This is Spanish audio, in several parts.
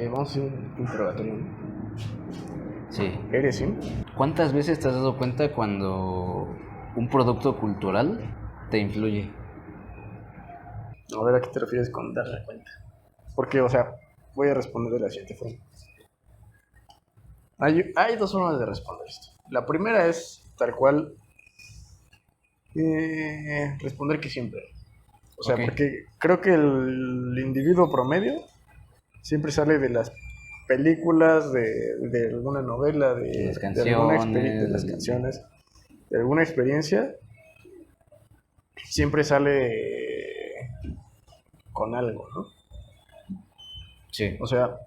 Vamos a hacer un interrogatorio. Sí. ¿Eres, sí? ¿Cuántas veces te has dado cuenta cuando un producto cultural te influye? A ver, ¿a qué te refieres con darle cuenta? Porque, o sea, voy a responder de la siguiente forma. Hay dos formas de responder esto. La primera es, tal cual, responder que siempre. O sea, Ok. porque creo que el individuo promedio siempre sale de las películas, de alguna novela, De las de alguna de canciones. las canciones, de alguna experiencia, siempre sale con algo, ¿no? Sí. O sea,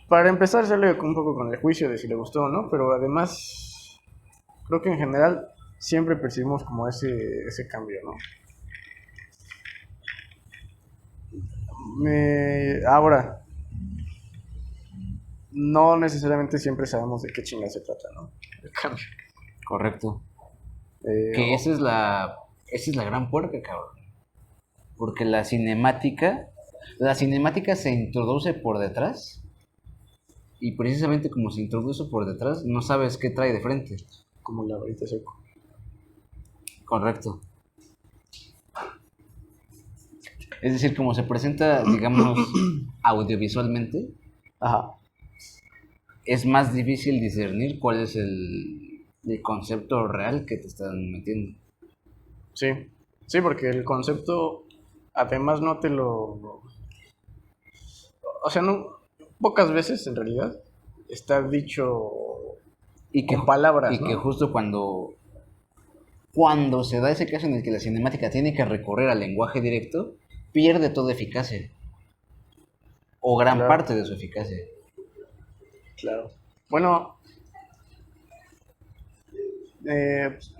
para empezar sale un poco con el juicio de si le gustó o no, pero además creo que en general siempre percibimos como ese cambio, ¿no? Ahora, no necesariamente siempre sabemos de qué chinga se trata, ¿no? El cambio. Correcto. Eh, Que o- esa es la gran puerca, cabrón. Porque la cinemática se introduce por detrás y precisamente como se introduce por detrás, no sabes qué trae de frente. como la varita seco. Correcto. Es decir, como se presenta, digamos, audiovisualmente, Ajá, es más difícil discernir cuál es el concepto real que te están metiendo. sí. Sí, porque el concepto además no te lo... O sea, no, pocas veces en realidad está dicho Y que, con palabras, y que ¿no? justo cuando se da ese caso en el que la cinemática tiene que recurrir al lenguaje directo, pierde toda eficacia, o gran Claro, parte de su eficacia. claro. Bueno,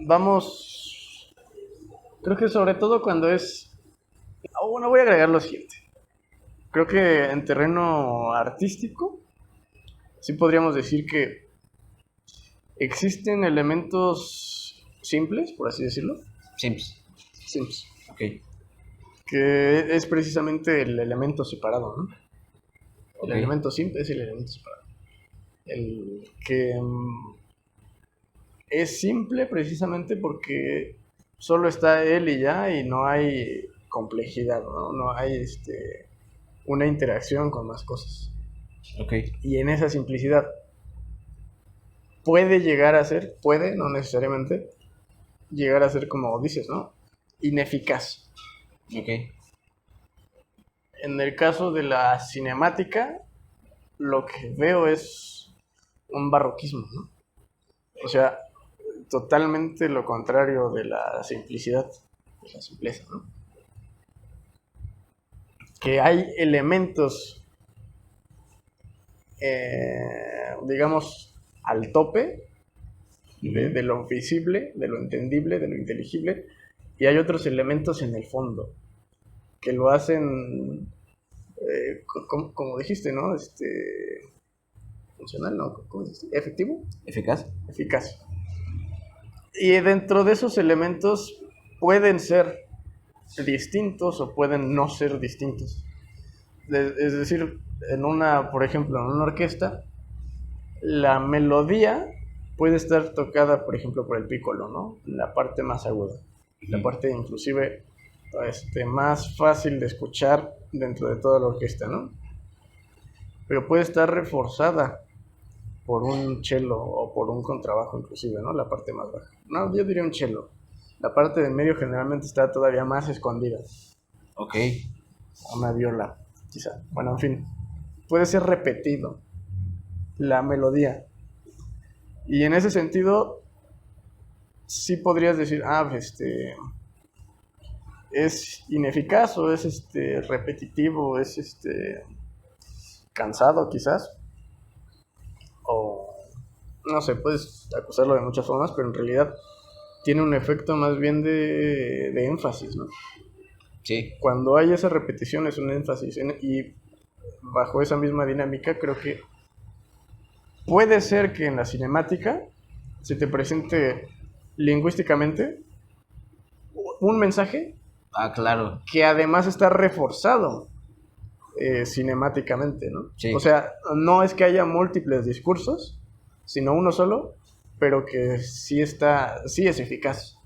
vamos, creo que sobre todo cuando es... bueno, voy a agregar lo siguiente. Creo que en terreno artístico, sí podríamos decir que existen elementos simples, por así decirlo, Sims. simples, Ok. que es precisamente el elemento separado, ¿no? El Ok. elemento simple es el elemento separado. El que es simple precisamente porque solo está él y ya, y no hay complejidad, ¿no? No hay una interacción con más cosas. Ok. Y en esa simplicidad puede llegar a ser, puede, no necesariamente, llegar a ser como dices, ¿no? Ineficaz. Ok. En el caso de la cinemática, lo que veo es un barroquismo, ¿no? O sea, totalmente lo contrario de la simplicidad, de la simpleza, ¿no? Que hay elementos, digamos, al tope Ujú. de lo visible, de lo entendible, de lo inteligible, y hay otros elementos en el fondo que lo hacen, como dijiste, ¿no? Funcional, ¿no? ¿Cómo dijiste? ¿Efectivo? Eficaz. Eficaz. Y dentro de esos elementos pueden ser distintos o pueden no ser distintos. Es decir, por ejemplo, en una orquesta, la melodía puede estar tocada, por ejemplo, por el piccolo, ¿no? La parte más aguda, la Ujú. parte inclusive más fácil de escuchar dentro de toda la orquesta, ¿no? Pero puede estar reforzada por un cello o por un contrabajo inclusive, ¿no? La parte más baja. No, yo diría un cello. La parte del medio generalmente está todavía más escondida. Ok. Una viola, quizá. Bueno, en fin. Puede ser repetido la melodía. Y en ese sentido, sí podrías decir, es ineficaz o es repetitivo, es cansado quizás. O no sé, puedes acusarlo de muchas formas, pero en realidad tiene un efecto más bien de énfasis, ¿no? Sí. Cuando hay esa repetición es un énfasis y bajo esa misma dinámica creo que puede ser que en la cinemática se te presente lingüísticamente un mensaje Ah, claro. que además está reforzado cinemáticamente, ¿no? Sí. O sea, no es que haya múltiples discursos, sino uno solo, pero que sí es eficaz.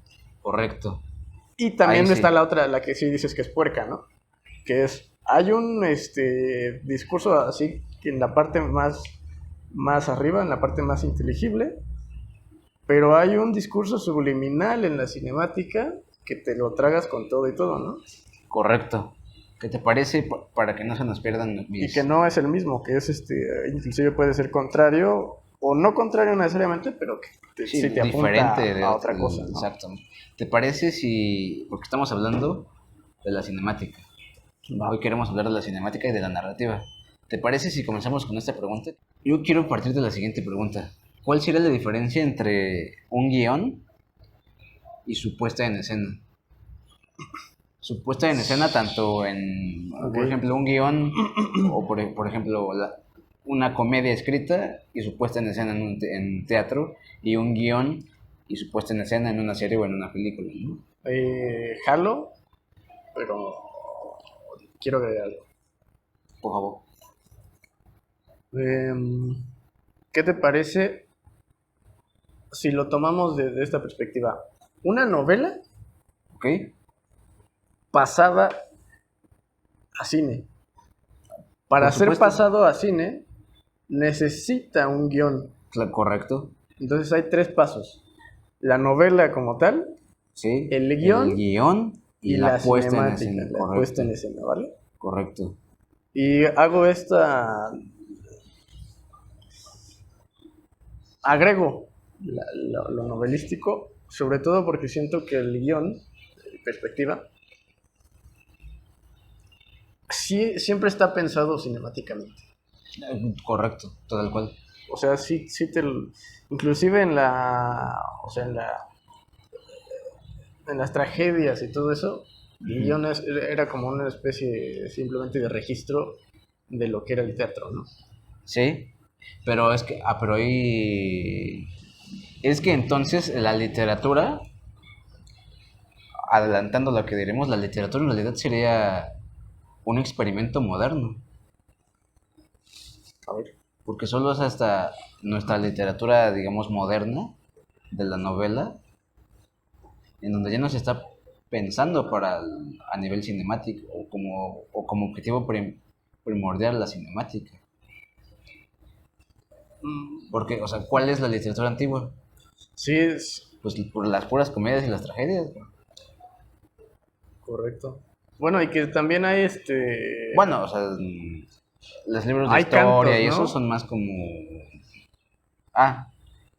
Correcto. Y también Ahí sí. está la otra, la que sí dices que es puerca, ¿no? Que es, hay un discurso así que en la parte más arriba, en la parte más inteligible, pero hay un discurso subliminal en la cinemática que te lo tragas con todo y todo, ¿no? Correcto. ¿Qué te parece para que no se nos pierdan Y que no es el mismo, que es inclusive puede ser contrario, o no contrario necesariamente, pero que sí te apunta diferente a otra cosa, ¿no? Exacto. ¿Te parece si, porque estamos hablando de la cinemática? Va. Hoy queremos hablar de la cinemática y de la narrativa. ¿Te parece si comenzamos con esta pregunta? Yo quiero partir de la siguiente pregunta. ¿Cuál sería la diferencia entre un guión y su puesta en escena? Su puesta en escena tanto en, por ejemplo, un guión o por ejemplo, una comedia escrita y su puesta en escena en teatro, y un guión y su puesta en escena en una serie o en una película, ¿no? Jalo, pero quiero agregar algo. Por favor. ¿Qué te parece si lo tomamos de esta perspectiva? Una novela ¿Ok? pasada a cine. Para Por ser supuesto. pasado a cine, necesita un guión. Correcto. Entonces hay 3 pasos. La novela como tal, Sí. el guión y la la puesta en cinemática, escena. la Correcto. puesta en escena, ¿vale? Correcto. Y hago agrego lo novelístico, sobre todo porque siento que el guión, perspectiva, sí, siempre está pensado cinemáticamente. Correcto, tal cual. O sea, sí inclusive en las tragedias y todo eso, el guión era como una especie simplemente de registro de lo que era el teatro, ¿no? Sí, pero es que, pero ahí, es que entonces la literatura, adelantando lo que diremos, la literatura en realidad sería un experimento moderno, A ver. porque solo es hasta nuestra literatura, digamos, moderna, de la novela, en donde ya no se está pensando a nivel cinemático o como objetivo primordial la cinemática. Porque, o sea, ¿cuál es la literatura antigua? Sí, es Pues por las puras comedias y las tragedias. correcto. Bueno, y que también hay Bueno, o sea, los libros de hay historia cantos, y ¿no? eso son más como... Ah,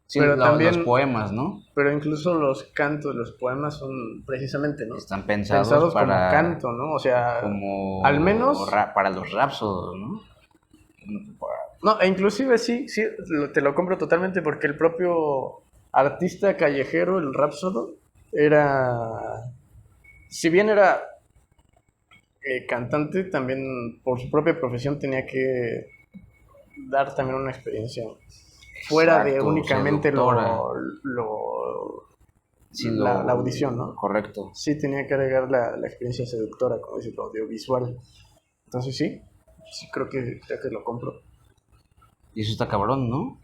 sí, Pero los también, poemas, ¿no? pero incluso los cantos, los poemas son precisamente, ¿no? Están pensados Como para... canto, ¿no? O sea, como al menos... para los rapsodos, ¿no? No, e inclusive sí, te lo compro totalmente porque el propio artista callejero, el Rhapsody, si bien era cantante, también por su propia profesión tenía que dar también una experiencia fuera de Exacto, únicamente seductora. Sí, la audición, ¿no? Correcto. Sí tenía que agregar la experiencia seductora, como dice, lo audiovisual. Entonces sí creo que lo compro. Y eso está cabrón, ¿no?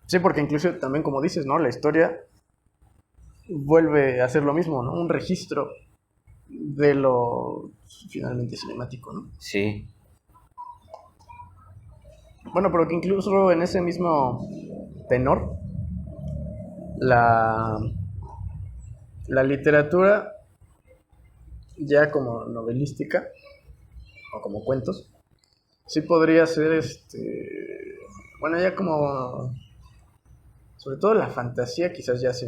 Sí, porque incluso también, como dices, ¿no? La historia vuelve a hacer lo mismo, ¿no? Un registro de lo finalmente cinemático, ¿no? Sí. Bueno, pero que incluso en ese mismo tenor, la, la literatura ya como novelística o como cuentos, sí podría ser, bueno, ya como, sobre todo la fantasía quizás ya se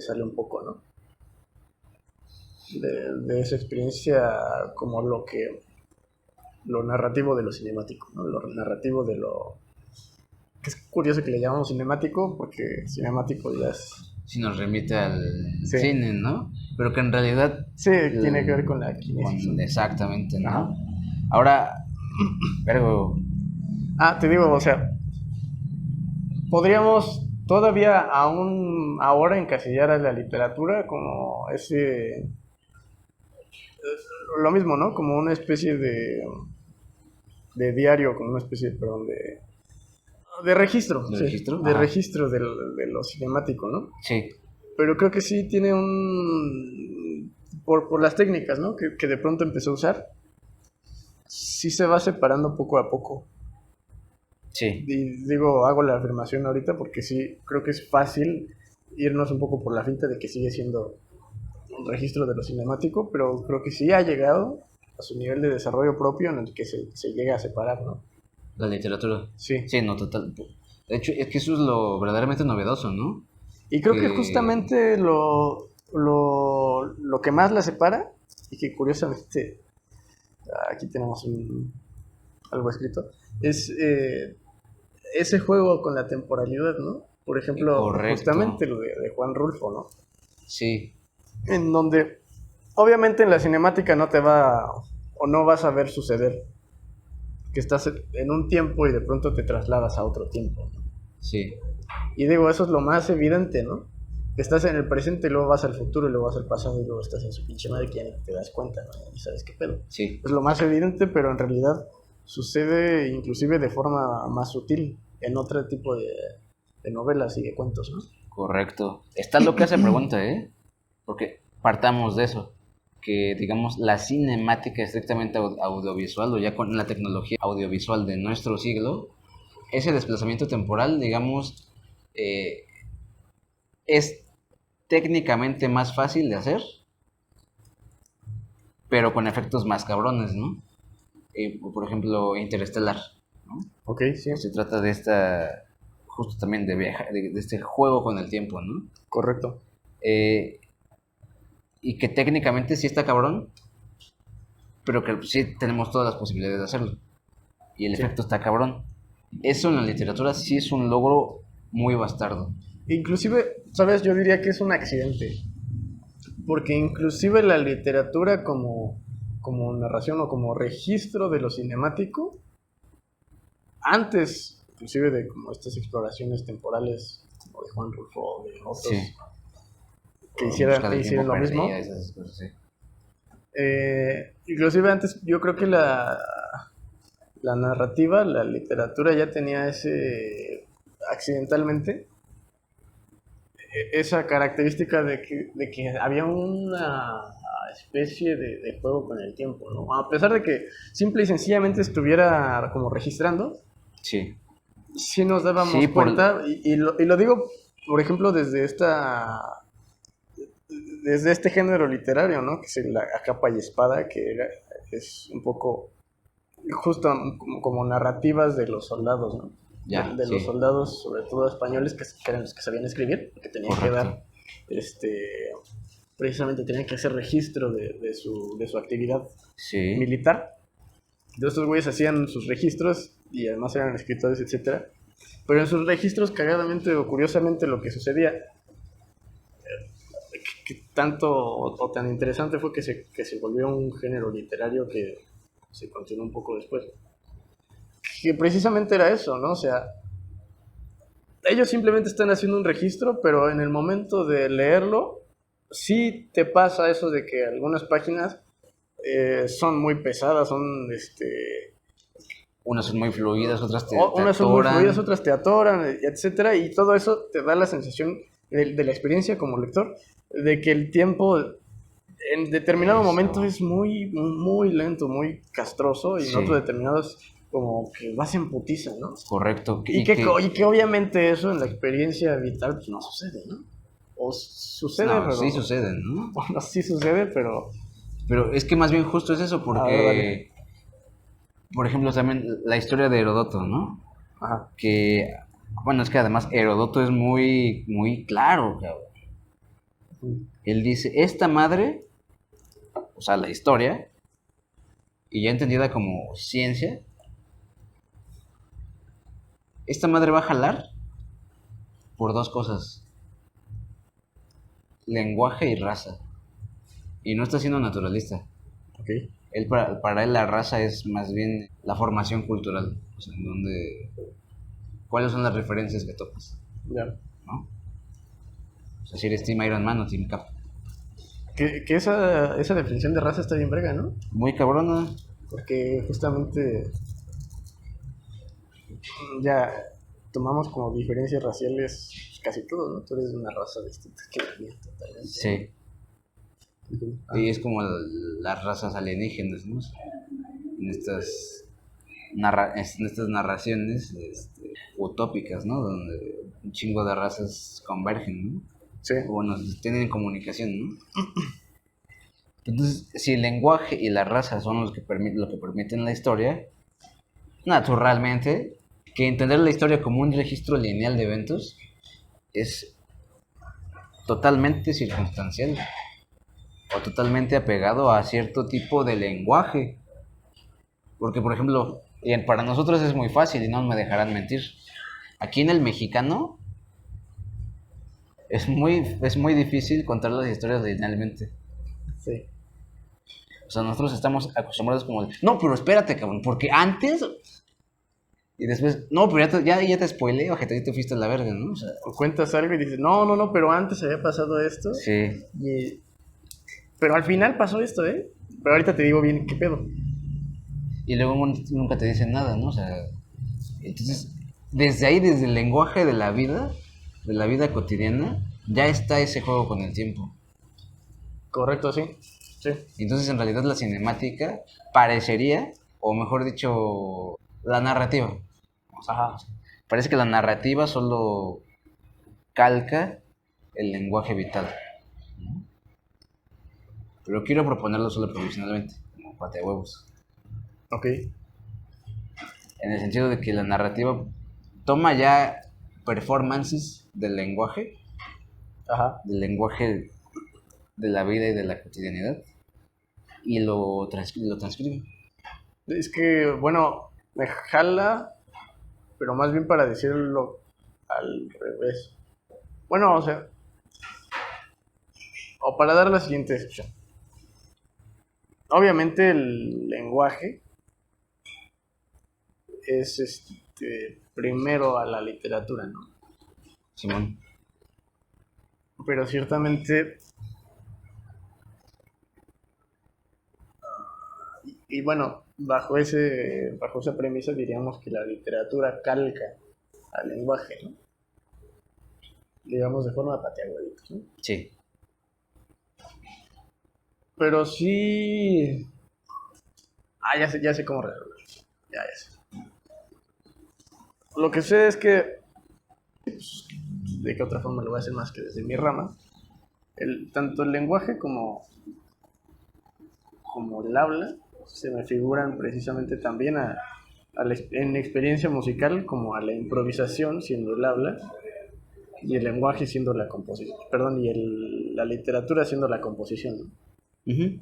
sale un poco, ¿no? De esa experiencia como lo narrativo de lo cinemático, ¿no? Lo narrativo de lo... Que es curioso que le llamamos cinemático porque cinemático ya es... Sí nos remite al Sí. cine, ¿no? Pero que en realidad... Sí, tiene que ver con la kinesis. Exactamente, ¿no? Ajá. Ahora, pero... Te digo, o sea, podríamos todavía aún ahora encasillar a la literatura como lo mismo, ¿no? Como una especie de diario, como una especie, perdón, de registro, ¿De sí, registro? de Ajá. registro de lo cinemático, ¿no? Sí, Pero creo que sí tiene por las técnicas, ¿no? Que de pronto empezó a usar, sí se va separando poco a poco. sí, Y digo, hago la afirmación ahorita porque sí, creo que es fácil irnos un poco por la finta de que sigue siendo un registro de lo cinemático, pero creo que sí ha llegado a su nivel de desarrollo propio en el que se llega a separar, ¿no? la literatura. Sí. Sí, no, total. De hecho, es que eso es lo verdaderamente novedoso, ¿no? Y creo que Que... justamente lo que más la separa, y que curiosamente aquí tenemos algo escrito, es ese juego con la temporalidad, ¿no? Por ejemplo, Correcto. justamente lo de Juan Rulfo, ¿no? Sí, En donde obviamente en la cinemática no te va o no vas a ver suceder que estás en un tiempo y de pronto te trasladas a otro tiempo, ¿no? sí, Y digo, eso es lo más evidente, ¿no? Que estás en el presente y luego vas al futuro y luego vas al pasado y luego estás en su pinche madre que ya ni te das cuenta, ¿no? Y sabes qué pedo. sí, Es lo más evidente, pero en realidad sucede inclusive de forma más sutil en otro tipo de novelas y de cuentos, ¿no? correcto. Está loca esa pregunta, ¿eh? Porque partamos de eso. Que, digamos, la cinemática estrictamente audiovisual o ya con la tecnología audiovisual de nuestro siglo, ese desplazamiento temporal, digamos, eh, es técnicamente más fácil de hacer, pero con efectos más cabrones, ¿no? Por ejemplo, Interestelar, ¿no? Ok, sí, Se trata de esta, justo también de viajar, de este juego con el tiempo, ¿no? correcto. Eh, y que técnicamente sí está cabrón, pero que sí tenemos todas las posibilidades de hacerlo. Y el Sí. efecto está cabrón. Eso en la literatura sí es un logro muy bastardo. Inclusive, ¿sabes? Yo diría que es un accidente. Porque inclusive la literatura como narración o como registro de lo cinemático, antes inclusive de como estas exploraciones temporales como de Juan Rulfo o de otros Sí. Busca que del hicieron tiempo lo mismo, perdida, esas cosas, sí. inclusive antes yo creo que la narrativa, la literatura ya tenía ese accidentalmente esa característica de que había una especie de juego con el tiempo, ¿no? A pesar de que simple y sencillamente estuviera como registrando, Sí. sí nos Sí, dábamos cuenta, y lo digo, por ejemplo, desde este género literario, ¿no? Que es la a capa y espada, es un poco justo como narrativas de los soldados, ¿no? ya, De los sí. soldados, sobre todo españoles, que eran los que sabían escribir, que tenían que Correcto. dar, precisamente tenían que hacer registro de su actividad Sí. militar. De estos güeyes hacían sus registros y además eran escritores, etcétera. Pero en sus registros, cagadamente o curiosamente, lo que sucedía, que tanto o tan interesante fue que se volvió un género literario que se continuó un poco después. Que precisamente era eso, ¿no? O sea, ellos simplemente están haciendo un registro, pero en el momento de leerlo, sí te pasa eso de que algunas páginas son muy pesadas, Unas son muy fluidas, otras te unas son muy fluidas, atoran. otras te atoran, etcétera, y todo eso te da la sensación de la experiencia como lector, de que el tiempo en determinado Eso. momento es muy lento, muy castroso, y en otros Sí, determinados como que vas en putiza, ¿no? correcto. Y que obviamente eso en la experiencia vital pues no sucede, ¿no? O sucede, No, sí sucede, ¿no? bueno, sí sucede, pero Pero es que más bien justo es eso, a ver, dale. porque, por ejemplo, también la historia de Herodoto, ¿no? Ajá. Que, bueno, es que además Herodoto es muy, muy claro, cabrón. Él dice, esta madre, o sea, la historia, y ya entendida como ciencia, esta madre va a jalar por dos cosas, lenguaje y raza. Y no está siendo naturalista. Ok. Él, para él la raza es más bien la formación cultural, o sea, en donde, cuáles son las referencias que topas, Ya. ¿no? O sea, si eres Team Iron Man o Team Cap. Que esa definición de raza está bien brega, ¿no? Muy cabrona. Porque justamente ya tomamos como diferencias raciales casi todo, ¿no? Tú eres de una raza distinta que la mía, totalmente. Sí. Y es como las razas alienígenas, ¿no? En estas narraciones utópicas, ¿no? Donde un chingo de razas convergen, ¿no? Sí. O bueno, tienen comunicación, ¿no? Entonces, si el lenguaje y la raza son lo que permiten la historia, naturalmente, que entender la historia como un registro lineal de eventos es totalmente circunstancial o totalmente apegado a cierto tipo de lenguaje. Porque, por ejemplo, para nosotros es muy fácil y no me dejarán mentir. Aquí en el mexicano es muy difícil contar las historias linealmente. Sí. O sea, nosotros estamos acostumbrados como, no, pero espérate, cabrón, porque antes... Y después, no, pero ya te spoileé, ojete, ya te fuiste a la verga, ¿no? O sea, O cuentas algo y dices, no, pero antes había pasado esto. sí. Pero al final pasó esto, ¿eh? Pero ahorita te digo bien qué pedo. Y luego nunca te dicen nada, ¿no? O sea, entonces, desde ahí, desde el lenguaje de la vida cotidiana, ya está ese juego con el tiempo. Correcto, sí. Sí. Entonces, en realidad, la cinemática parecería, o mejor dicho, la narrativa. Ajá. Parece que la narrativa solo calca el lenguaje vital, ¿no? Pero quiero proponerlo solo provisionalmente, como pate de huevos. Ok. En el sentido de que la narrativa toma ya performances Ajá. del lenguaje de la vida y de la cotidianidad, y lo transcribe. Es que, bueno, me jala, pero más bien para decirlo al revés. Bueno, o sea, o para dar la siguiente descripción. Obviamente el lenguaje es primero a la literatura, ¿no? Simón. Pero ciertamente, y bueno, bajo esa premisa diríamos que la literatura calca al lenguaje, ¿no? Digamos de forma pateagórica, ¿no? Sí. Pero sí. Ya sé cómo resolverlo. Ya sé. Lo que sé es que, pues, de qué otra forma lo voy a hacer más que desde mi rama, tanto el lenguaje como el habla se me figuran precisamente también en experiencia musical como a la improvisación siendo el habla y el lenguaje siendo la composición, perdón, y la literatura siendo la composición, ¿no? Uh-huh.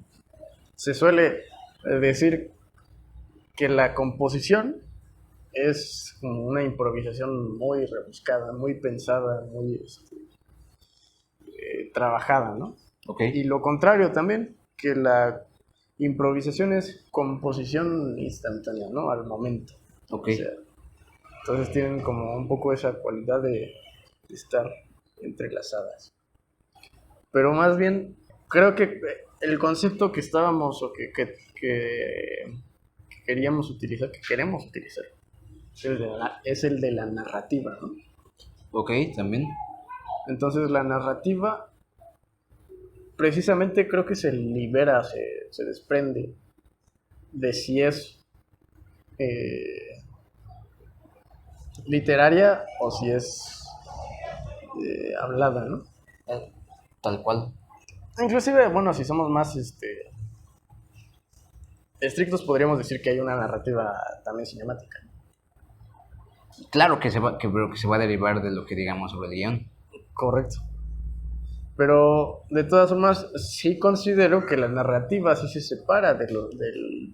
Se suele decir que la composición es como una improvisación muy rebuscada, muy pensada, muy trabajada, ¿no? Okay. Y lo contrario también, que la improvisación es composición instantánea, ¿no? Al momento. Okay. O sea, entonces tienen como un poco esa cualidad de estar entrelazadas. Pero más bien, creo que el concepto que estábamos o que queríamos utilizar, que queremos utilizar, es el de la narrativa, ¿no? Ok, también. Entonces la narrativa precisamente creo que se libera, se desprende de si es literaria o si es hablada, ¿no? Tal cual. Inclusive, bueno, si somos más estrictos podríamos decir que hay una narrativa también cinemática. Claro que pero que se va a derivar de lo que digamos sobre el guión. Correcto. Pero de todas formas sí considero que la narrativa sí se separa de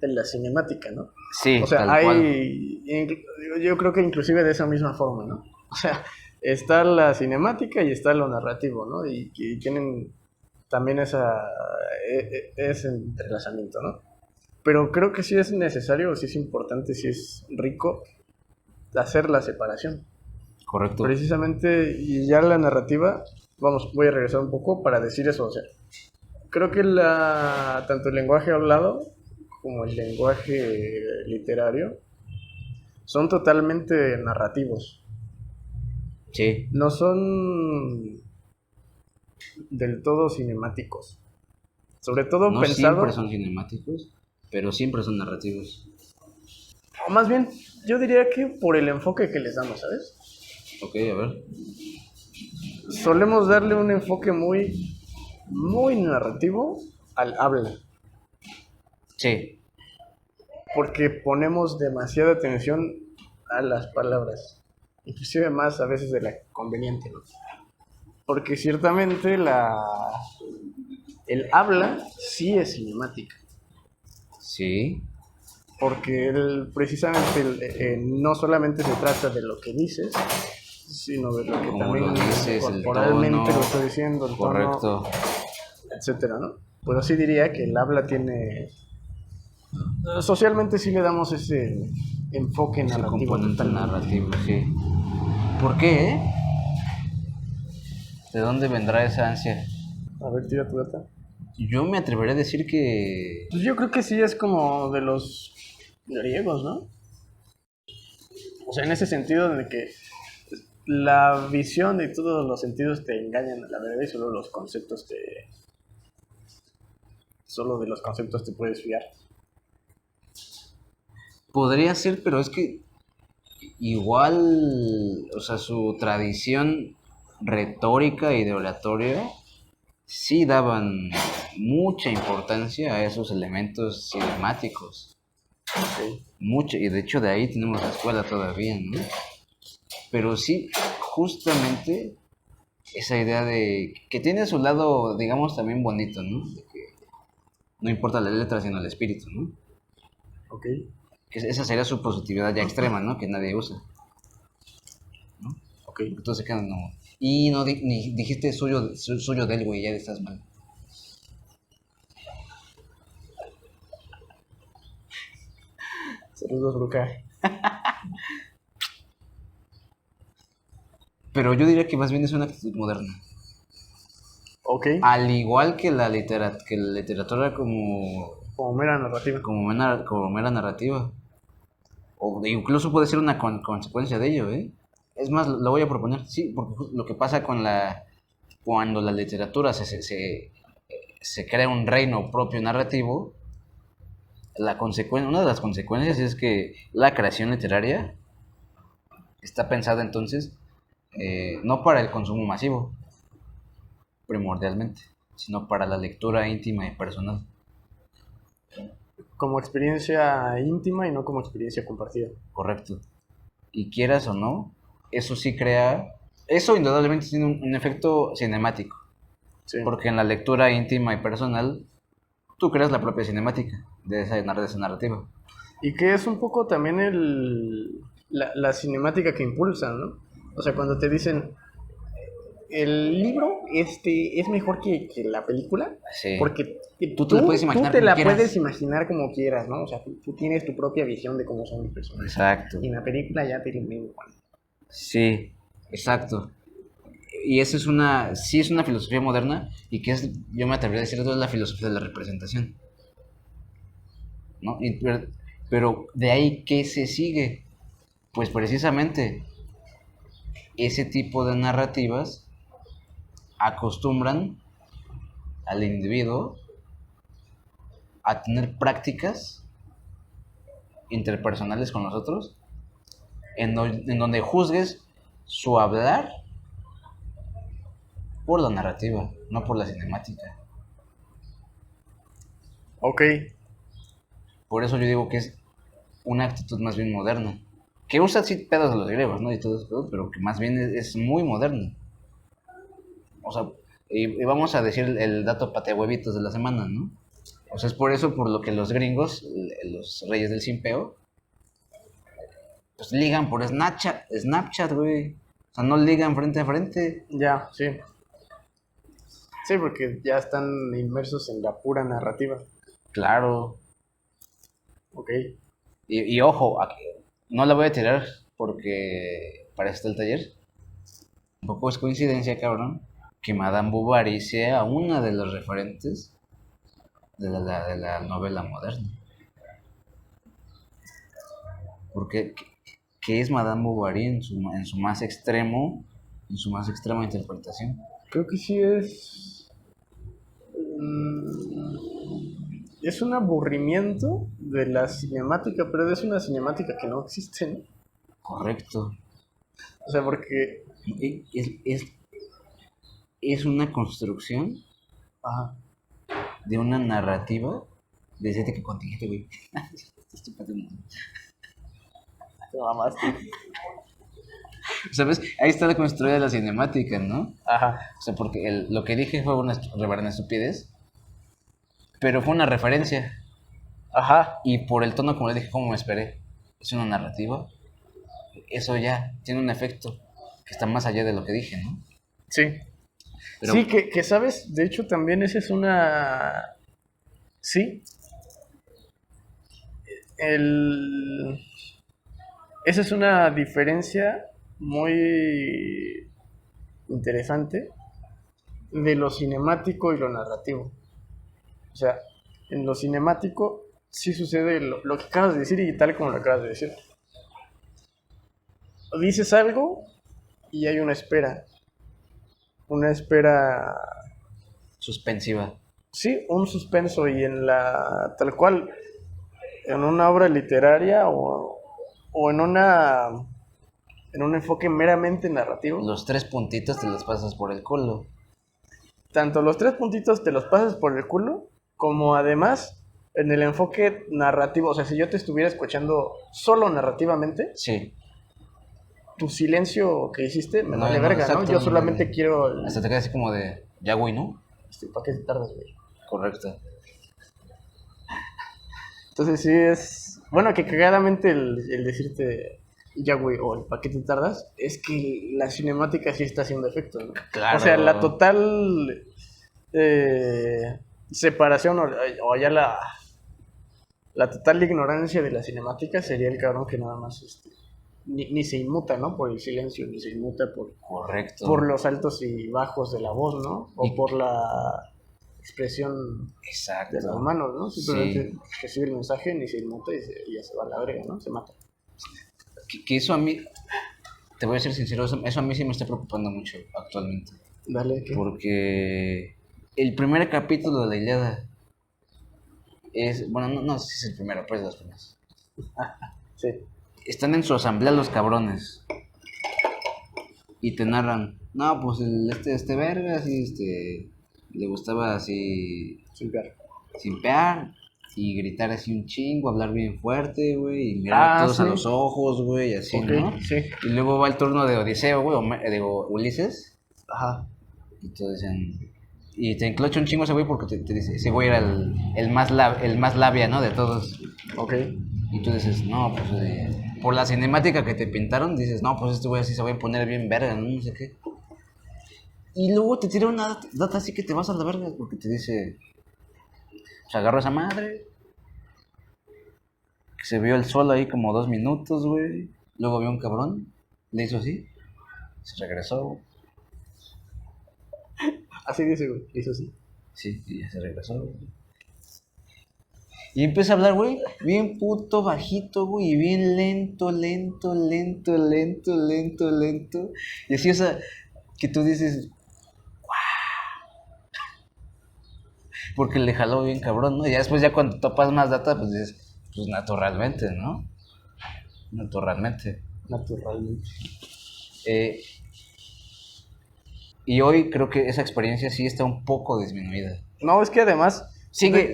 la cinemática, ¿no? Sí, o sea, tal cual. yo creo que inclusive de esa misma forma, ¿no? O sea, está la cinemática y está lo narrativo, ¿no? Y tienen también ese entrelazamiento, ¿no? Pero creo que sí es necesario, sí es importante, sí es rico hacer la separación. Correcto. Precisamente, y ya la narrativa, voy a regresar un poco para decir eso, o sea, creo que tanto el lenguaje hablado como el lenguaje literario son totalmente narrativos. Sí. No son del todo cinemáticos. Sobre todo No pensado, siempre son cinemáticos, pero siempre son narrativos. o más bien, yo diría que por el enfoque que les damos, ¿sabes? Ok, a ver. Solemos darle un enfoque muy, muy narrativo al habla, Sí, porque ponemos demasiada atención a las palabras, inclusive más a veces de la conveniente, ¿no? Porque ciertamente el habla sí es cinemática, sí. porque precisamente no solamente se trata de lo que dices, sino de lo que Como también lo dices, el corporalmente tono. lo estoy diciendo, el Correcto. tono, etcétera, ¿no? Pues así diría que el habla tiene. Socialmente sí le damos ese enfoque Ese narrativo componente totalmente. narrativo, sí. ¿Por qué? ¿De dónde vendrá esa ansia? A ver, tira tu data. Yo me atrevería a decir que Pues yo creo que sí es como de los griegos, ¿no? O sea, en ese sentido de que la visión de todos los sentidos te engañan a la verdad y solo de los conceptos te puedes fiar. podría ser, pero es que igual, o sea, su tradición retórica y de oratoria sí daban mucha importancia a esos elementos cinemáticos. Ok. Mucho, y de hecho de ahí tenemos la escuela todavía, ¿no? Pero sí, justamente esa idea de que tiene su lado, digamos, también bonito, ¿no? De que no importa la letra, sino el espíritu, ¿no? Ok. Que esa sería su positividad ya extrema, ¿no? Que nadie usa, ¿no? Ok. Entonces se quedan como... Y no ni dijiste suyo del güey, ya estás mal. Saludos, Bruca. Pero yo diría que más bien es una actitud moderna. Ok. Al igual que que la literatura Como mera narrativa. como mera narrativa. O incluso puede ser una consecuencia de ello, ¿eh? Es más, lo voy a proponer, sí, porque lo que pasa cuando la literatura se crea un reino propio narrativo, una de las consecuencias es que la creación literaria está pensada entonces no para el consumo masivo, primordialmente, sino para la lectura íntima y personal. Como experiencia íntima y no como experiencia compartida. Correcto. Y quieras o no, eso sí crea, eso indudablemente tiene un efecto cinemático, Sí. porque en la lectura íntima y personal, tú creas la propia cinemática de esa narrativa. Y que es un poco también la cinemática que impulsan, ¿no? O sea, cuando te dicen, el libro es mejor que la película, Sí. porque Tú te la puedes tú imaginar te como la puedes quieras. imaginar como quieras, ¿no? O sea, tú tienes tu propia visión de cómo son los personajes. Exacto. Y en la película ya te lo Sí, exacto. Y eso sí es una filosofía moderna y yo me atrevería a decir, es la filosofía de la representación, ¿no? Pero de ahí, ¿qué se sigue? Pues precisamente ese tipo de narrativas acostumbran al individuo a tener prácticas interpersonales con los otros en donde juzgues su hablar por la narrativa, no por la cinemática. Ok, Por eso yo digo que es una actitud más bien moderna, que usa sí pedos de los griegos, ¿no? Y todo eso, pero que más bien es muy moderna. O sea, y vamos a decir el dato patehuevitos de la semana, ¿no? O sea, es por eso por lo que los gringos, los reyes del simpeo, pues ligan por Snapchat, güey. O sea, no ligan frente a frente. ya, sí. Sí, porque ya están inmersos en la pura narrativa. Claro. Ok, Y ojo, no la voy a tirar porque para esto el taller. Tampoco es coincidencia, cabrón, que Madame Bovary sea una de los referentes de la novela moderna. Porque que es Madame Bovary en su más extremo, en su más extrema interpretación. Creo que sí es un aburrimiento de la cinemática, pero es una cinemática que no existe, ¿no? Correcto. O sea, porque... Es una construcción Ajá. de una narrativa de estética contingente, güey. Te mamaste. ¿Sabes? Ahí está construida la cinemática, ¿no? Ajá. O sea, porque lo que dije fue una reverenda estupidez, pero fue una referencia. Ajá. Y por el tono, como le dije, como me esperé, es una narrativa. Eso ya tiene un efecto que está más allá de lo que dije, ¿no? Sí. Pero, Sí, que sabes, de hecho también esa es una... Sí. Esa es una diferencia muy interesante de lo cinemático y lo narrativo. O sea, en lo cinemático sí sucede lo que acabas de decir y tal como lo acabas de decir. Dices algo y hay una espera. Una espera... suspensiva. Sí, un suspenso y tal cual, en una obra literaria o en un enfoque meramente narrativo. Los 3 puntitos te los pasas por el culo. Tanto los 3 puntitos te los pasas por el culo, como además en el enfoque narrativo. O sea, si yo te estuviera escuchando solo narrativamente, sí, tu silencio que hiciste me vale no, verga, exacto, ¿no? Yo solamente quiero... Hasta te quedas así como de, ya, güey, ¿no? ¿Para qué te tardas, güey? Correcto. Entonces sí es... Bueno, que cagadamente el decirte ya, güey, o ¿para qué te tardas? Es que la cinemática sí está haciendo efecto, ¿no? Claro. O sea, la total separación o ya la total ignorancia de la cinemática sería el cabrón que nada más ni se inmuta, ¿no? Por el silencio, ni se inmuta Correcto. por los altos y bajos de la voz, ¿no? O por la expresión exacto. de las manos, ¿no? Simplemente recibe el mensaje, ni se inmuta y ya se va a la verga, ¿no? Se mata. Que eso a mí, te voy a ser sincero, eso a mí sí me está preocupando mucho actualmente. Dale, ¿qué? Porque el primer capítulo de la Ilíada es, bueno, no sé si es el primero, pero es de los primeros. Sí. Están en su asamblea los cabrones y te narran, no, pues este verga, así, le gustaba así simpear y gritar así un chingo, hablar bien fuerte, güey, y mirar a todos a los ojos, güey, así, ¿no? Sí. Y luego va el turno de Odiseo, güey, digo, Ulises. Ajá. Y todos dicen, y te enclocha un chingo ese güey porque te dice, ese güey era el más labia, ¿no? De todos. Ok. Y tú dices, no, pues por la cinemática que te pintaron, dices, no, pues este güey así se va a poner bien verga, no sé qué. Y luego te tira una data así que te vas a la verga porque te dice, se agarró esa madre, que se vio el sol ahí como 2 minutos, güey. Luego vio un cabrón, le hizo así, se regresó. Así dice, güey, le hizo así. Sí, y ya se regresó, güey. Y empieza a hablar, güey, bien puto bajito, güey, y bien lento. Y así, o sea, que tú dices, porque le jaló bien cabrón, ¿no? Y ya después, ya cuando topas más data, pues dices, pues naturalmente, ¿no? Naturalmente. Y hoy creo que esa experiencia sí está un poco disminuida. No, es que además... Sigue.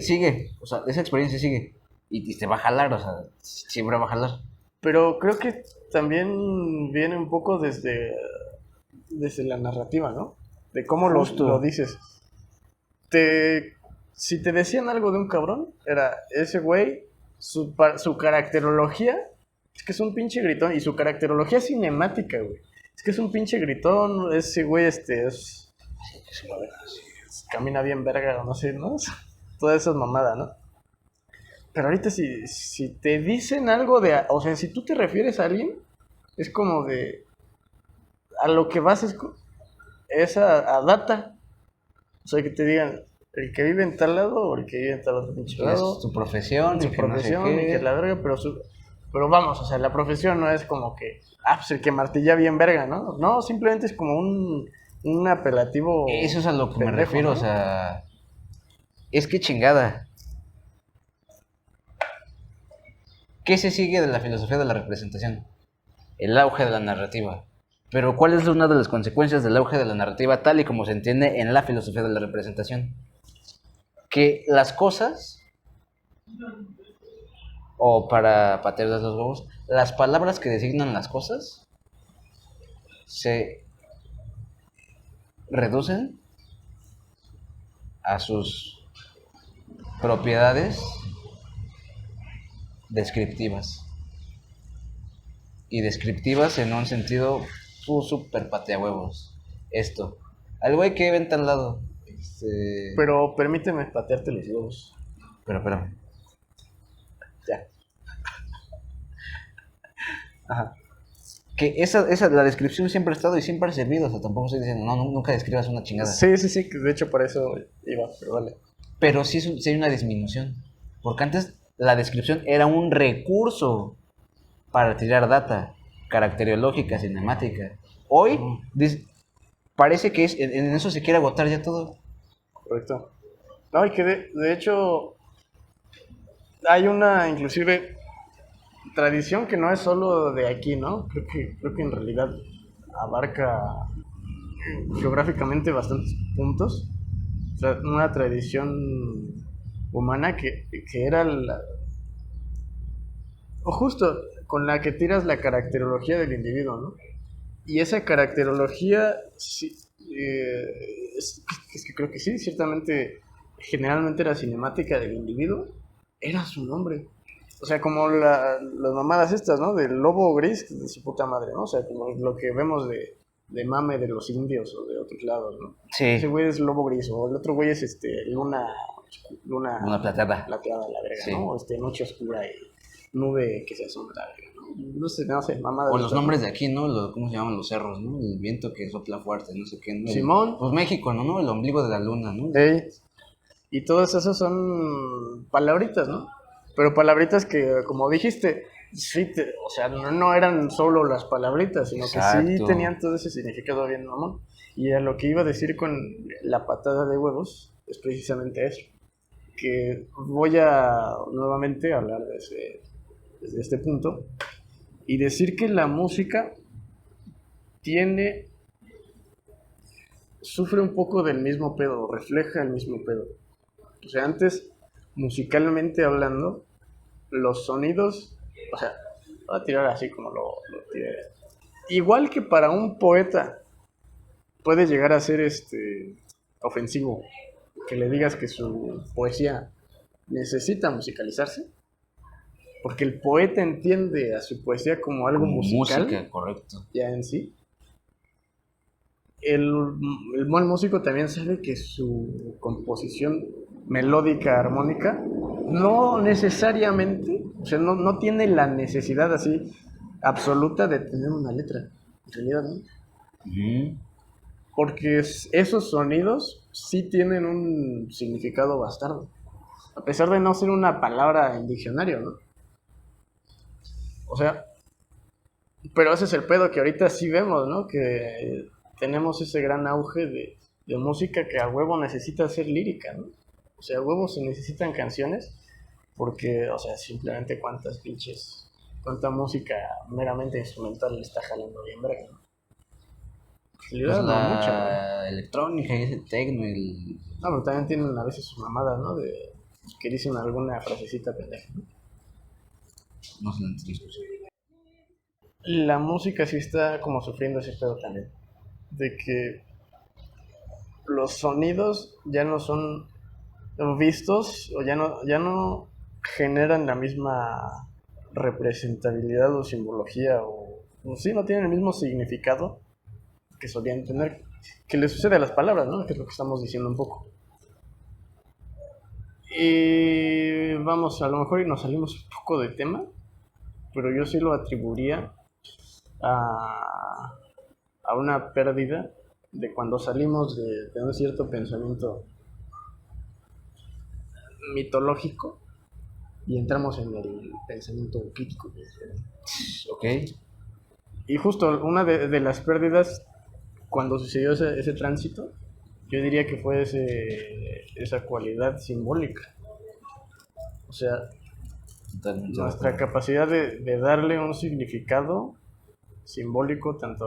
O sea, esa experiencia sigue. Y te va a jalar, o sea, siempre va a jalar. Pero creo que también viene un poco desde la narrativa, ¿no? De cómo lo dices. Si te decían algo de un cabrón, era ese güey, su caracterología, es que es un pinche gritón, y su caracterología cinemática, güey. Es que es un pinche gritón, ese güey, camina bien verga, o no sé, ¿no? Todas esas mamadas, ¿no? Pero ahorita si te dicen algo o sea, si tú te refieres a alguien, es como de, a lo que vas es a data. O sea, que te digan, el que vive en tal lado o el que vive en tal otro pinche lado. Es tu profesión, su profesión, no sé qué. y que la verga, pero Pero vamos, o sea, la profesión no es como que, pues el que martilla bien verga, ¿no? No, simplemente es como un apelativo Eso es a lo que me pendejo, refiero, ¿no? o sea, es que chingada. ¿Qué se sigue de la filosofía de la representación? El auge de la narrativa. Pero ¿cuál es una de las consecuencias del auge de la narrativa tal y como se entiende en la filosofía de la representación? Que las cosas, o para patear los huevos, las palabras que designan las cosas se reducen a sus propiedades descriptivas. Y descriptivas en un sentido súper pateahuevos. Esto. Al güey que ven tan lado. Pero permíteme patearte los huevos. Pero espérame. Ya. Ajá. Que esa, la descripción siempre ha estado y siempre ha servido. O sea, tampoco estoy diciendo, no, nunca describas una chingada. Sí, que de hecho para eso iba, pero vale. Pero sí, sí hay una disminución. Porque antes la descripción era un recurso para tirar data caracteriológica, cinemática. Hoy parece que en eso se quiere agotar ya todo. Correcto. No, y que de hecho hay una inclusive tradición que no es solo de aquí, ¿no? Creo que en realidad abarca geográficamente bastantes puntos. O sea, una tradición humana que era o justo con la que tiras la caracterología del individuo, ¿no? Y esa caracterología, sí, es que creo que sí, ciertamente, generalmente era cinemática del individuo, era su nombre. O sea, como las mamadas estas, ¿no? Del lobo gris de su puta madre, ¿no? O sea, como lo que vemos de mame de los indios o de otros lados, ¿no? Sí. Ese güey es lobo gris, o el otro güey es luna Una plateada. Plateada, la verga, Sí. ¿no? O noche oscura y nube que se asoma, la verga, ¿no? No sé, mamadas. O los nombres de aquí, ¿no? ¿Cómo se llaman los cerros, no? El viento que sopla fuerte, no sé qué. ¿No? Simón. Pues México, ¿no? El ombligo de la luna, ¿no? Ey. Y todas esas son palabritas, ¿no? Pero palabritas que, como dijiste, sí, o sea, no eran solo las palabritas, sino Exacto. que sí tenían todo ese significado bien mamón. Y a lo que iba a decir con la patada de huevos es precisamente eso. Que voy a nuevamente hablar desde este punto y decir que la música sufre un poco del mismo pedo, refleja el mismo pedo. O sea, antes, musicalmente hablando, los sonidos, o sea, voy a tirar así como lo tiré. Igual que para un poeta puede llegar a ser ofensivo que le digas que su poesía necesita musicalizarse, porque el poeta entiende a su poesía como algo musical. Música, correcto. Ya en sí. El buen músico también sabe que su composición melódica, armónica, no necesariamente, o sea, no tiene la necesidad así absoluta de tener una letra. En realidad, ¿no? Porque esos sonidos sí tienen un significado bastardo. A pesar de no ser una palabra en diccionario, ¿no? O sea, pero ese es el pedo que ahorita sí vemos, ¿no? Que tenemos ese gran auge de música que a huevo necesita ser lírica, ¿no? O sea, a huevo se necesitan canciones porque, o sea, simplemente cuánta música meramente instrumental le está jalando bien verga, ¿no? Pues la electrónica y ese techno, No, pero también tienen a veces sus mamadas, ¿no? Que dicen alguna frasecita pendeja, ¿no? No sé, no sé. La música sí está como sufriendo ese pedo también. De que los sonidos ya no son vistos o ya no generan la misma representabilidad o simbología o sí, no tienen el mismo significado que solían tener, que le sucede a las palabras, ¿no? Que es lo que estamos diciendo un poco. Y vamos, a lo mejor nos salimos un poco de tema, pero yo sí lo atribuiría a una pérdida de cuando salimos de un cierto pensamiento mitológico y entramos en el pensamiento crítico. Ok. Y justo una de las pérdidas cuando sucedió ese tránsito, yo diría que fue esa cualidad simbólica. O sea, Totalmente de nuestra acuerdo. capacidad de darle un significado simbólico tanto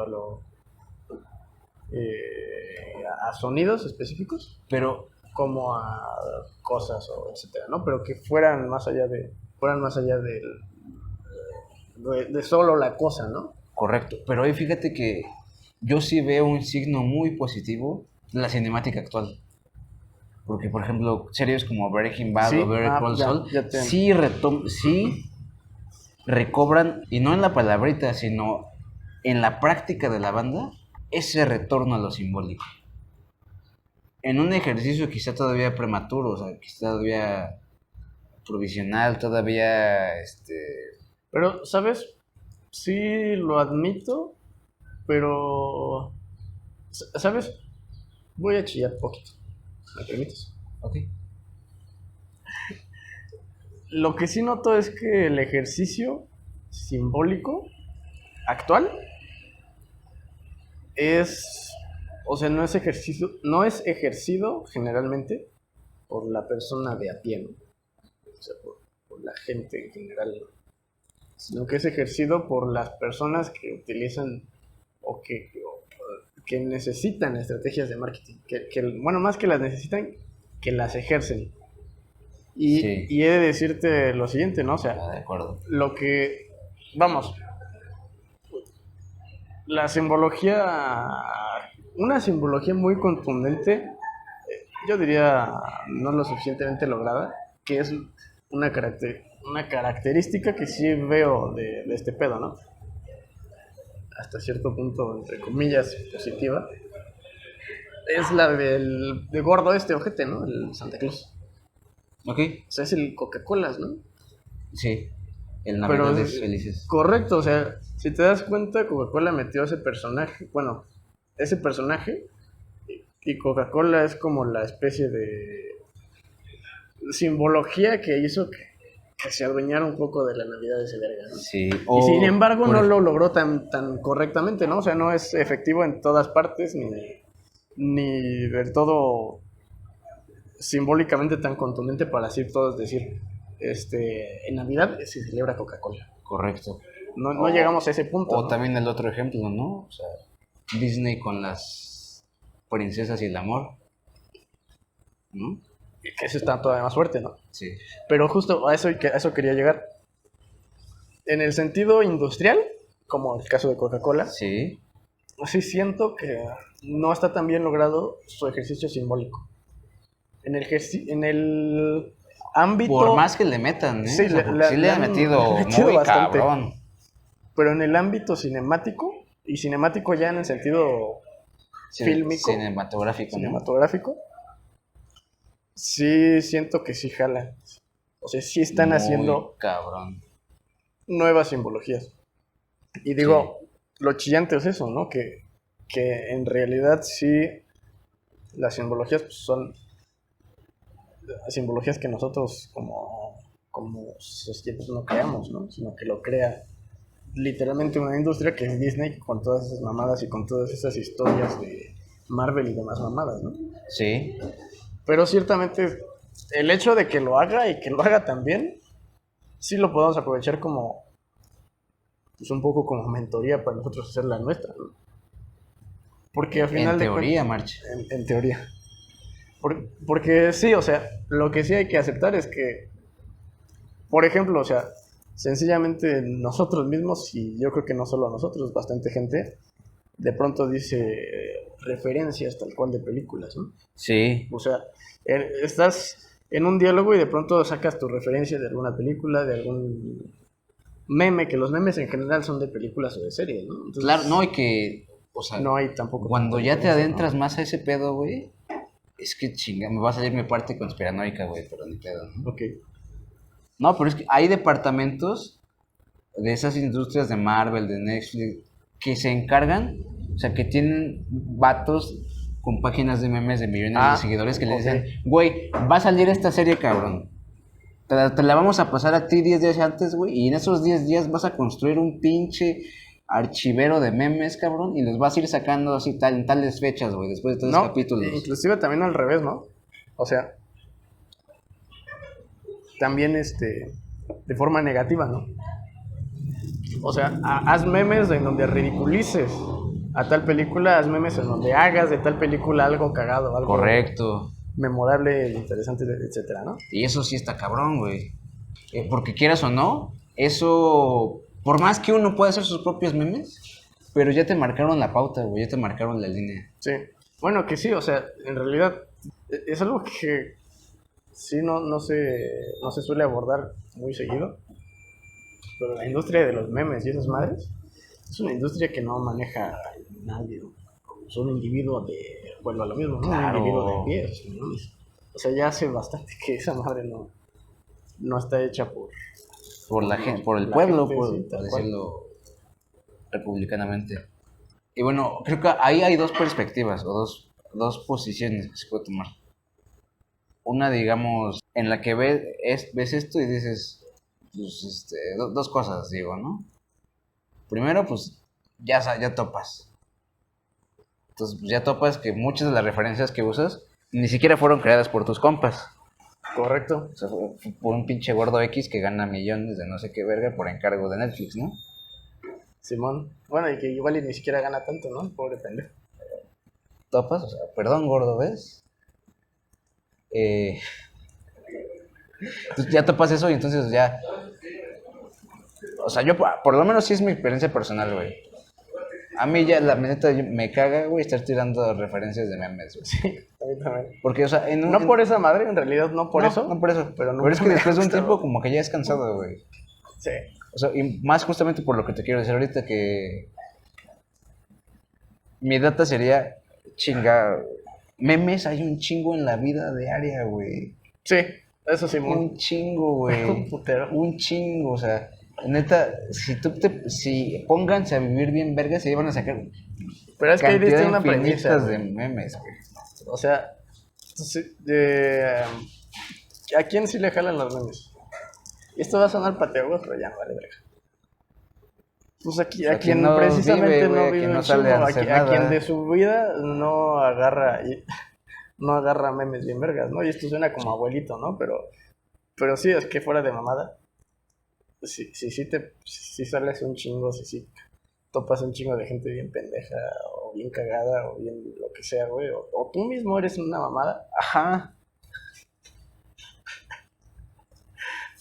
a sonidos específicos Pero, como a cosas o etcétera, ¿no? Pero que fueran más allá de solo la cosa, ¿no? correcto. Pero ahí fíjate que yo sí veo un signo muy positivo en la cinemática actual. Porque, por ejemplo, series como Breaking Bad o Sí, Better Call Saul ya te... sí recobran, y no en la palabrita, sino en la práctica de la banda, ese retorno a lo simbólico. En un ejercicio quizá todavía prematuro, o sea, quizá todavía provisional, todavía, Pero, ¿sabes? Sí lo admito, pero... ¿Sabes? Voy a chillar poquito. ¿Me permites? Ok. Lo que sí noto es que el ejercicio simbólico actual es, o sea, no es ejercido generalmente por la persona de a pie, ¿no? O sea, por la gente en general, ¿no? Sino que es ejercido por las personas que utilizan o que necesitan estrategias de marketing, bueno, más que las necesitan, que las ejercen. Sí, Y he de decirte lo siguiente, ¿no? O sea, de acuerdo. lo que, vamos, la simbología, una simbología muy contundente, yo diría no lo suficientemente lograda, que es una característica que sí veo de este pedo, ¿no? Hasta cierto punto, entre comillas, positiva, es la de gordo este ojete, ¿no? El Santa Claus. Ok, O sea, es el Coca-Cola, ¿no? sí, el Pero Navidades Felices. correcto, o sea, si te das cuenta, Coca-Cola metió ese personaje, y Coca-Cola es como la especie de simbología que hizo que se adueñara un poco de la Navidad de ese verga, ¿no? Sí, Y sin o embargo por no lo ejemplo, logró tan correctamente, ¿no? O sea, no es efectivo en todas partes, ni del todo simbólicamente tan contundente para así todos decir, en Navidad se celebra Coca-Cola. correcto. No O, llegamos a ese punto, o ¿no? también el otro ejemplo, ¿no? O sea, Disney con las princesas y el amor, ¿no? Que eso está todavía más fuerte, ¿no? Sí, Pero justo a eso quería llegar. En el sentido industrial, como el caso de Coca-Cola, sí. sí siento que no está tan bien logrado su ejercicio simbólico. En el Por ámbito, más que le metan, ¿eh? sí, O sea, porque sí le le han han metido metido muy bastante, cabrón. pero en el ámbito cinemático, y cinemático ya en el sentido fílmico, Cinematográfico, ¿no? cinematográfico, sí siento que sí jala. O sea, sí están Muy haciendo cabrón. nuevas simbologías. Y Sí. digo, lo chillante es eso, ¿no? Que en realidad sí las simbologías pues, son simbologías que nosotros como sociedad no creamos, ¿no? Sino que lo crea literalmente una industria que es Disney con todas esas mamadas y con todas esas historias de Marvel y demás mamadas, ¿no? Sí. Pero ciertamente el hecho de que lo haga y que lo haga también, sí lo podemos aprovechar como, pues un poco como mentoría para nosotros hacer la nuestra, ¿no? Porque al En final de teoría, cuentas, March. en teoría. Porque sí, o sea, lo que sí hay que aceptar es que, por ejemplo, o sea, sencillamente nosotros mismos, y yo creo que no solo nosotros, bastante gente, de pronto dice referencias tal cual de películas, ¿no? Sí. O sea, estás en un diálogo y de pronto sacas tu referencia de alguna película, de algún meme, que los memes en general son de películas o de series, ¿no? Claro, no, Entonces, y que, o sea, no hay tampoco tanta cuando ya te diferencia, adentras ¿no? más a ese pedo, güey, es que chinga, me va a salir mi parte conspiranoica, güey, pero ni pedo, ¿no? Ok. No, pero es que hay departamentos de esas industrias de Marvel, de Netflix, que se encargan, o sea, que tienen vatos con páginas de memes de millones de Ah, seguidores que le ok. dicen, güey, va a salir esta serie, cabrón. te la vamos a pasar a ti 10 días antes, güey, y en esos 10 días vas a construir un pinche archivero de memes, cabrón, y los vas a ir sacando así en tales fechas, güey, después de tales No, capítulos. inclusive también al revés, ¿no? O sea, también de forma negativa, ¿no? O sea, haz memes en donde ridiculices a tal película, haz memes en donde hagas de tal película algo cagado, algo Correcto. memorable, interesante, etcétera, ¿no? Y eso sí está cabrón, güey. Porque quieras o no, eso, por más que uno pueda hacer sus propios memes, pero ya te marcaron la pauta, güey, ya te marcaron la línea. Sí. Bueno, que sí, o sea, en realidad es algo que sí no se suele abordar muy seguido. Pero la industria de los memes y esas madres es una industria que no maneja nadie, ¿no? Es un individuo vuelvo a lo mismo, ¿no? Claro. Un individuo de pies, ¿no? O sea, ya hace bastante que esa madre no está hecha por la gente, por el la pueblo, gente, por sí, tal decirlo republicanamente. Y bueno, creo que ahí hay dos perspectivas o dos posiciones que se puede tomar. Una, digamos, en la que ves esto y dices, pues, dos cosas, digo, ¿no? Primero, pues, ya topas. Entonces, pues, ya topas que muchas de las referencias que usas ni siquiera fueron creadas por tus compas. Correcto. O sea, fue por un pinche gordo X que gana millones de no sé qué verga por encargo de Netflix, ¿no? Simón. Bueno, y que igual y ni siquiera gana tanto, ¿no? Pobre pendejo. Topas, o sea, perdón, gordo, ¿ves? Ya topas eso y entonces ya... O sea, yo por lo menos sí es mi experiencia personal, güey. A mí ya la neta me caga, güey, estar tirando referencias de memes, güey. Sí, a mí también. Porque, o sea, No por esa madre, en realidad no por eso. No por eso. Pero es que después de un gusta, tiempo güey. como que ya es cansado, güey. Sí. O sea, y más justamente por lo que te quiero decir ahorita que... Mi data sería chinga... Memes hay un chingo en la vida diaria, güey. Sí, eso sí, Un chingo, güey. Un putero. Un chingo, o sea... Neta, si pónganse a vivir bien verga, se iban a sacar Pero es que ahí cantidad diste una premisa, infinitas de güey. memes, güey. O sea, ¿a quién sí le jalan los memes? Y esto va a sonar pateagos, pero ya no vale verga. Pues a Quien quien no precisamente vive, güey, no a vive quien no un sale chingo, a hacer a quien nada. de su vida no agarra memes bien vergas, ¿no? Y esto suena como abuelito, ¿no? Pero sí, es que fuera de mamada. Si sales un chingo, si topas un chingo de gente bien pendeja, o bien cagada, o bien lo que sea, güey, o tú mismo eres una mamada, Ajá.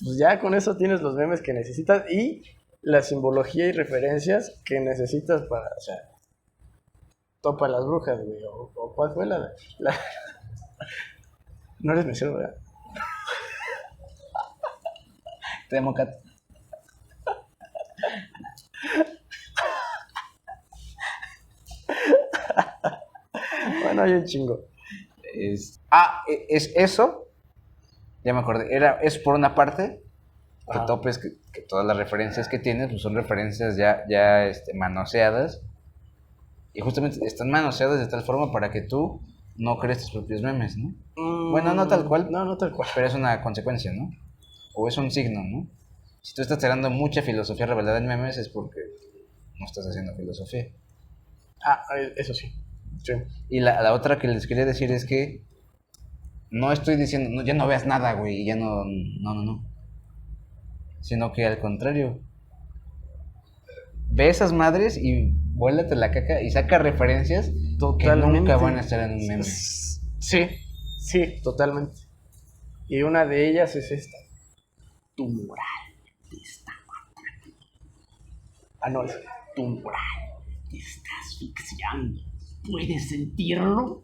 pues ya con eso tienes los memes que necesitas y la simbología y referencias que necesitas para, o sea, topa las brujas, güey, o ¿cuál fue la... No eres mesero, ¿verdad? Te amo, Kat. Bueno, hay un chingo. Es eso. Ya me acordé. Es por una parte que Ajá. topes que todas las referencias que tienes pues son referencias ya manoseadas. Y justamente están manoseadas de tal forma para que tú no crees tus propios memes, ¿no? Bueno, no tal cual. No tal cual. Pero es una consecuencia, ¿no? O es un signo, ¿no? Si tú estás tirando mucha filosofía revelada en memes es porque no estás haciendo filosofía. Ah, eso sí. Sí. Y la otra que les quería decir es que no estoy diciendo, no, ya no veas nada, güey, ya no. Sino que al contrario, ve esas madres y vuélate la caca y saca referencias Totalmente. que nunca van a estar en un meme. Sí, totalmente. Y una de ellas es esta. Tu moral te está matando. Ah, no, es tu moral te está asfixiando. ¿Puedes sentirlo?